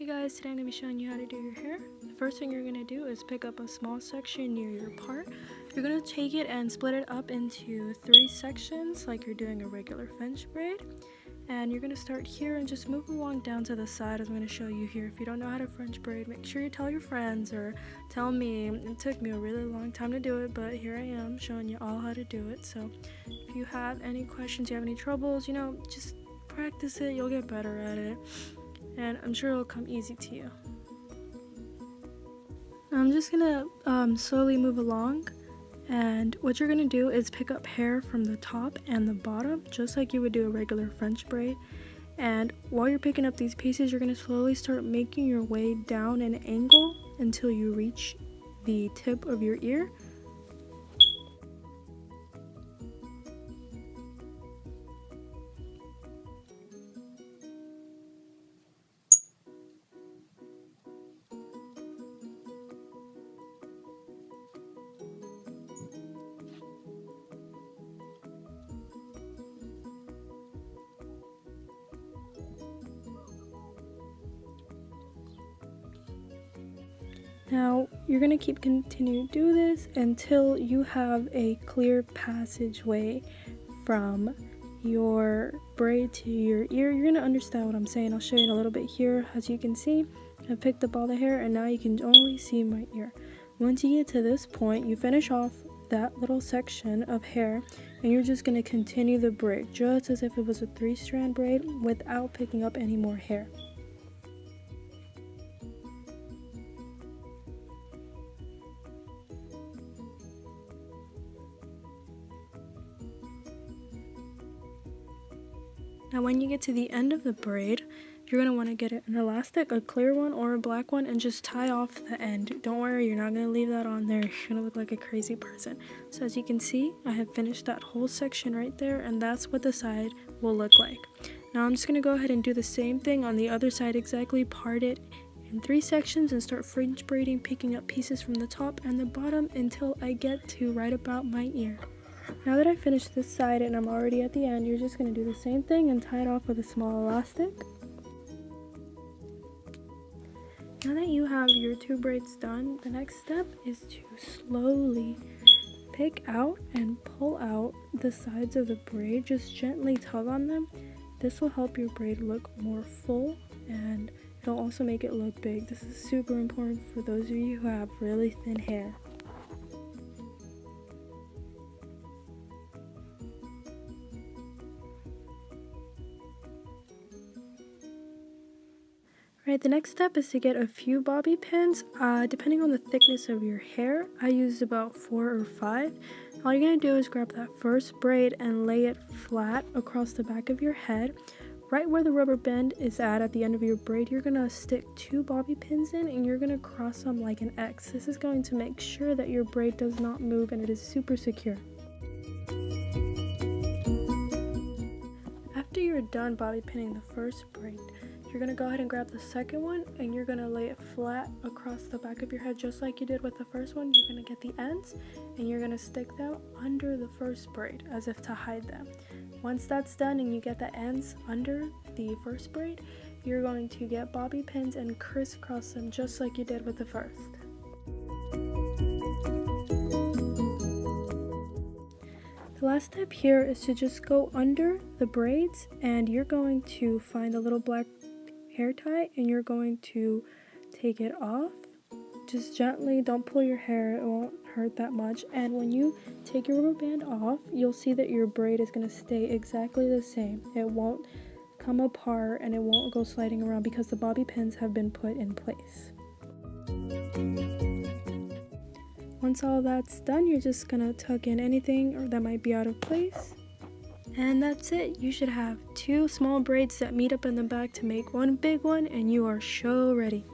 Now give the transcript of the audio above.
Guys, today I'm going to be showing you how to do your hair. The first thing you're going to do is pick up a small section near your part. You're going to take it and split it up into 3 sections like you're doing a regular French braid. And you're going to start here and just move along down to the side as I'm going to show you here. If you don't know how to French braid, make sure you tell your friends or tell me. It took me a really long time to do it, but here I am showing you all how to do it. So if you have any questions, you have any troubles, just practice it, you'll get better at it. And I'm sure it'll come easy to you. I'm just gonna slowly move along, and what you're gonna do is pick up hair from the top and the bottom just like you would do a regular French braid. And while you're picking up these pieces, you're gonna slowly start making your way down an angle until you reach the tip of your ear. Now, you're going to continue to do this until you have a clear passageway from your braid to your ear. You're going to understand what I'm saying. I'll show you in a little bit here. As you can see, I picked up all the hair and now you can only see my ear. Once you get to this point, you finish off that little section of hair and you're just going to continue the braid just as if it was a 3-strand braid without picking up any more hair. Now when you get to the end of the braid, you're going to want to get an elastic, a clear one or a black one, and just tie off the end. Don't worry, you're not going to leave that on there. You're going to look like a crazy person. So as you can see, I have finished that whole section right there, and that's what the side will look like. Now I'm just going to go ahead and do the same thing on the other side exactly, part it in 3 sections and start French braiding, picking up pieces from the top and the bottom until I get to right about my ear. Now that I finished this side and I'm already at the end, you're just going to do the same thing and tie it off with a small elastic. Now that you have your 2 braids done, the next step is to slowly pick out and pull out the sides of the braid. Just gently tug on them. This will help your braid look more full and it'll also make it look big. This is super important for those of you who have really thin hair. Alright, the next step is to get a few bobby pins. Depending on the thickness of your hair, I used about 4 or 5. All you're going to do is grab that first braid and lay it flat across the back of your head. Right where the rubber band is at the end of your braid, you're going to stick 2 bobby pins in and you're going to cross them like an X. This is going to make sure that your braid does not move and it is super secure. After you're done bobby pinning the first braid, you're going to go ahead and grab the second one and you're going to lay it flat across the back of your head just like you did with the first one. You're going to get the ends and you're going to stick them under the first braid as if to hide them. Once that's done and you get the ends under the first braid, you're going to get bobby pins and crisscross them just like you did with the first. The last step here is to just go under the braids and you're going to find a little black hair tie and you're going to take it off. Just gently, don't pull your hair, it won't hurt that much. And when you take your rubber band off, you'll see that your braid is going to stay exactly the same. It won't come apart and it won't go sliding around because the bobby pins have been put in place. Once all that's done, you're just going to tuck in anything that might be out of place. And that's it. You should have 2 small braids that meet up in the back to make one big one and you are so ready.